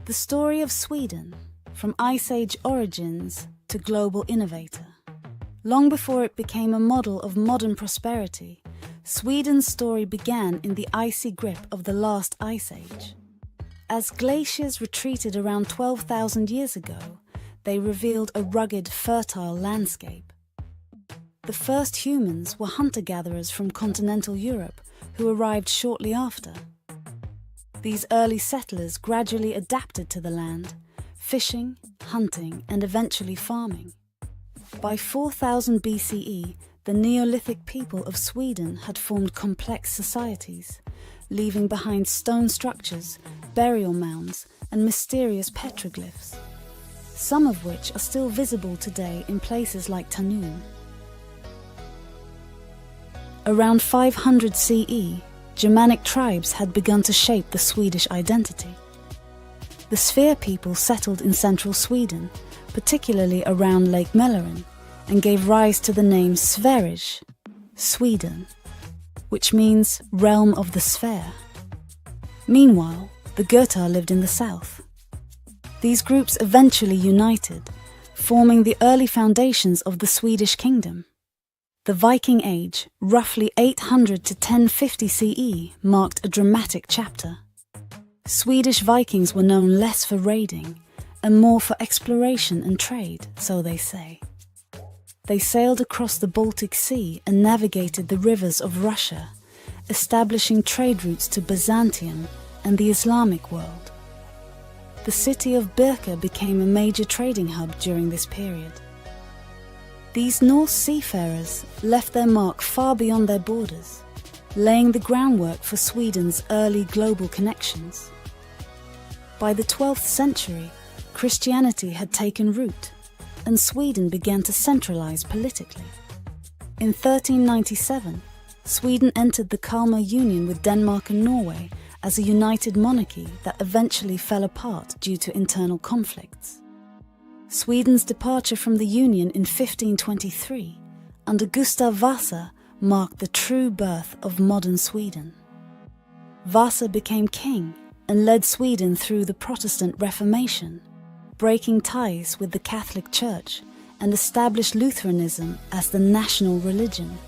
The story of Sweden, from Ice Age origins to global innovator. Long before it became a model of modern prosperity, Sweden's story began in the icy grip of the last ice age. As glaciers retreated around 12,000 years ago, they revealed a rugged, fertile landscape. The first humans were hunter-gatherers from continental Europe who arrived shortly after. These early settlers gradually adapted to the land, fishing, hunting, and eventually farming. By 4000 BCE, the Neolithic people of Sweden had formed complex societies, leaving behind stone structures, burial mounds, and mysterious petroglyphs, some of which are still visible today in places like Tanum. Around 500 CE, Germanic tribes had begun to shape the Swedish identity. The Svea people settled in central Sweden, particularly around Lake Mälaren, and gave rise to the name Sverige, Sweden, which means realm of the sphere. Meanwhile, the Götar lived in the south. These groups eventually united, forming the early foundations of the Swedish kingdom. The Viking Age, roughly 800 to 1050 CE, marked a dramatic chapter. Swedish Vikings were known less for raiding and more for exploration and trade, so they say. They sailed across the Baltic Sea and navigated the rivers of Russia, establishing trade routes to Byzantium and the Islamic world. The city of Birka became a major trading hub during this period. These Norse seafarers left their mark far beyond their borders, laying the groundwork for Sweden's early global connections. By the 12th century, Christianity had taken root, and Sweden began to centralize politically. In 1397, Sweden entered the Kalmar Union with Denmark and Norway as a united monarchy that eventually fell apart due to internal conflicts. Sweden's departure from the Union in 1523, under Gustav Vasa, marked the true birth of modern Sweden. Vasa became king and led Sweden through the Protestant Reformation, breaking ties with the Catholic Church and established Lutheranism as the national religion.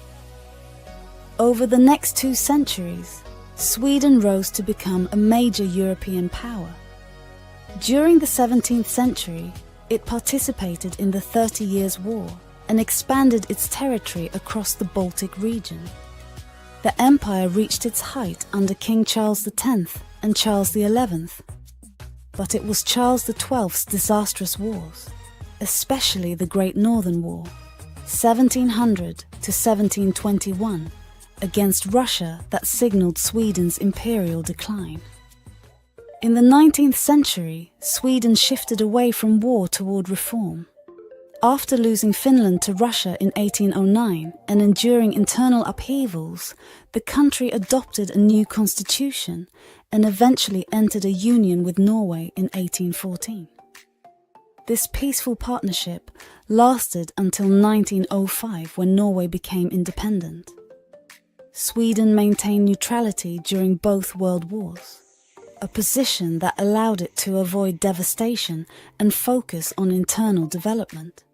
Over the next 2 centuries, Sweden rose to become a major European power. During the 17th century, it participated in the 30 Years' War and expanded its territory across the Baltic region. The empire reached its height under King Charles X and Charles XI, but it was Charles XII's disastrous wars, especially the Great Northern War, 1700 to 1721, against Russia that signaled Sweden's imperial decline. In the 19th century, Sweden shifted away from war toward reform. After losing Finland to Russia in 1809 and enduring internal upheavals, the country adopted a new constitution and eventually entered a union with Norway in 1814. This peaceful partnership lasted until 1905, when Norway became independent. Sweden maintained neutrality during both world wars, a position that allowed it to avoid devastation and focus on internal development.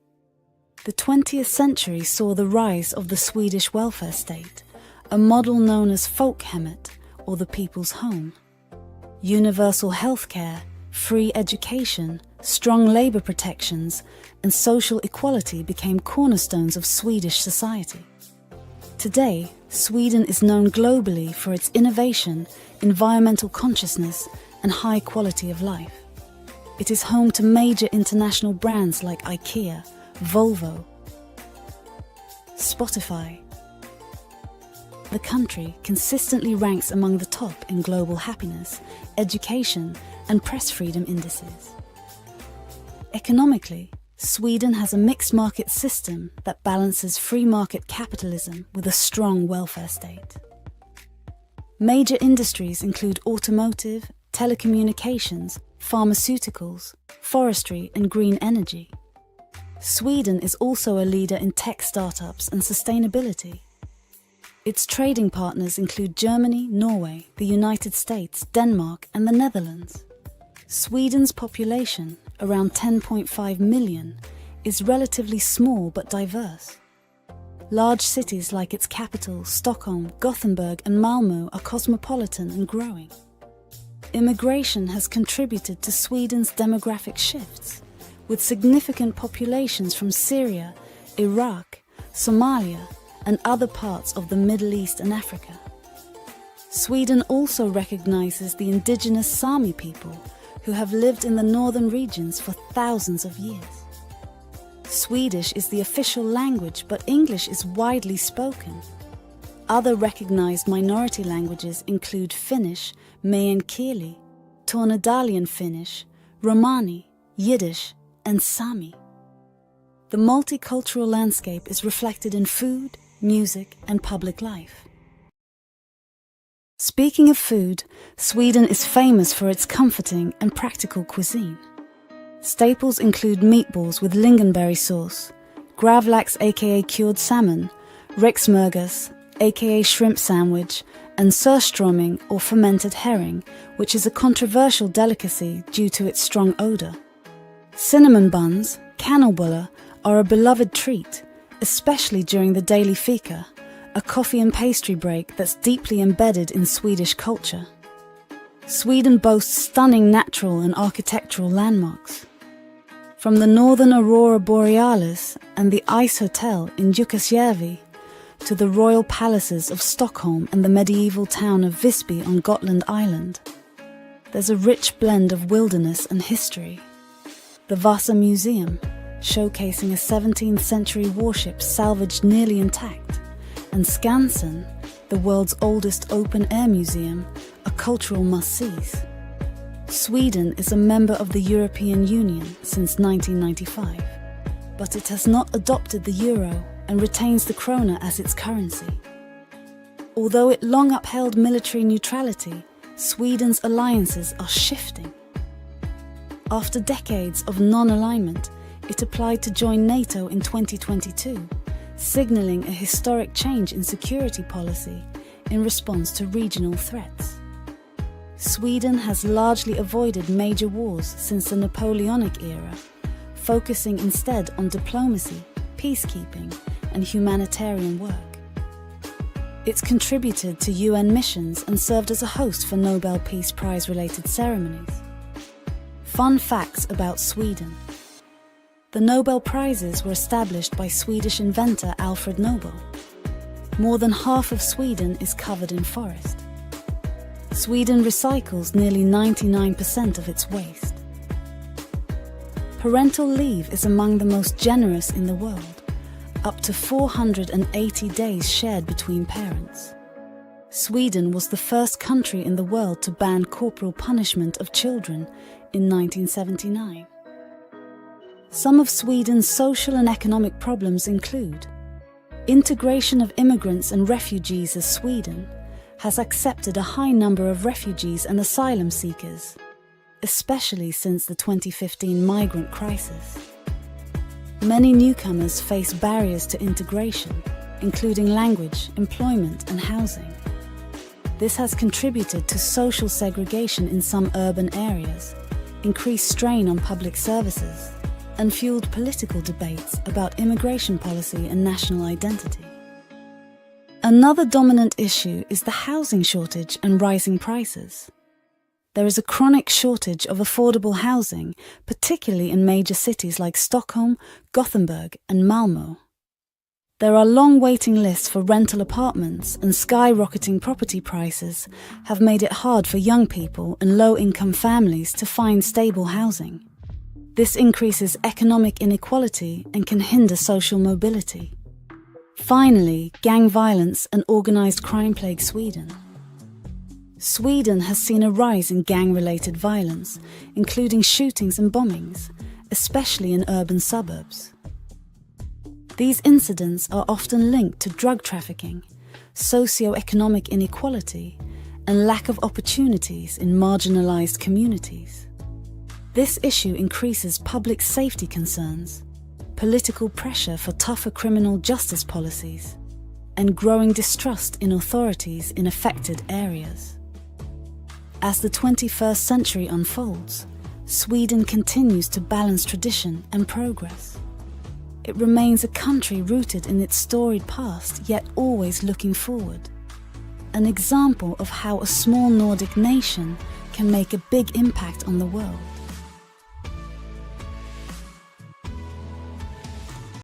The 20th century saw the rise of the Swedish welfare state, a model known as folkhemmet, or the people's home. Universal healthcare, free education, strong labour protections, and social equality became cornerstones of Swedish society. Today, Sweden is known globally for its innovation, environmental consciousness, and high quality of life. It is home to major international brands like IKEA, Volvo, Spotify. The country consistently ranks among the top in global happiness, education, and press freedom indices. Economically, Sweden has a mixed market system that balances free market capitalism with a strong welfare state. Major industries include automotive, telecommunications, pharmaceuticals, forestry, and green energy. Sweden is also a leader in tech startups and sustainability. Its trading partners include Germany, Norway, the United States, Denmark, and the Netherlands. Sweden's population, around 10.5 million, is relatively small but diverse. Large cities like its capital, Stockholm, Gothenburg and Malmö are cosmopolitan and growing. Immigration has contributed to Sweden's demographic shifts, with significant populations from Syria, Iraq, Somalia and other parts of the Middle East and Africa. Sweden also recognizes the indigenous Sami people who have lived in the northern regions for thousands of years. Swedish is the official language, but English is widely spoken. Other recognized minority languages include Finnish, meänkieli, Tornedalian Finnish, Romani, Yiddish, and Sami. The multicultural landscape is reflected in food, music, and public life. Speaking of food, Sweden is famous for its comforting and practical cuisine. Staples include meatballs with lingonberry sauce, gravlax aka cured salmon, riksmörgås aka shrimp sandwich, and surströmming or fermented herring, which is a controversial delicacy due to its strong odour. Cinnamon buns, kanelbulle, are a beloved treat, especially during the daily fika, a coffee and pastry break that's deeply embedded in Swedish culture. Sweden boasts stunning natural and architectural landmarks. From the northern Aurora Borealis and the Ice Hotel in Jukkasjärvi to the royal palaces of Stockholm and the medieval town of Visby on Gotland Island, there's a rich blend of wilderness and history. The Vasa Museum, showcasing a 17th century warship salvaged nearly intact, and Skansen, the world's oldest open-air museum, a cultural must-sees. Sweden is a member of the European Union since 1995, but it has not adopted the euro and retains the krona as its currency. Although it long upheld military neutrality, Sweden's alliances are shifting. After decades of non-alignment, it applied to join NATO in 2022, signalling a historic change in security policy in response to regional threats. Sweden has largely avoided major wars since the Napoleonic era, focusing instead on diplomacy, peacekeeping, and humanitarian work. It's contributed to UN missions and served as a host for Nobel Peace Prize-related ceremonies. Fun facts about Sweden. The Nobel Prizes were established by Swedish inventor Alfred Nobel. More than half of Sweden is covered in forest. Sweden recycles nearly 99% of its waste. Parental leave is among the most generous in the world, up to 480 days shared between parents. Sweden was the first country in the world to ban corporal punishment of children in 1979. Some of Sweden's social and economic problems include integration of immigrants and refugees, as Sweden has accepted a high number of refugees and asylum seekers, especially since the 2015 migrant crisis. Many newcomers face barriers to integration, including language, employment and housing. This has contributed to social segregation in some urban areas, increased strain on public services, and fueled political debates about immigration policy and national identity. Another dominant issue is the housing shortage and rising prices. There is a chronic shortage of affordable housing, particularly in major cities like Stockholm, Gothenburg and Malmö. There are long waiting lists for rental apartments, and skyrocketing property prices have made it hard for young people and low-income families to find stable housing. This increases economic inequality and can hinder social mobility. Finally, gang violence and organised crime plague Sweden. Sweden has seen a rise in gang-related violence, including shootings and bombings, especially in urban suburbs. These incidents are often linked to drug trafficking, socio-economic inequality, and lack of opportunities in marginalised communities. This issue increases public safety concerns, political pressure for tougher criminal justice policies, and growing distrust in authorities in affected areas. As the 21st century unfolds, Sweden continues to balance tradition and progress. It remains a country rooted in its storied past, yet always looking forward. An example of how a small Nordic nation can make a big impact on the world.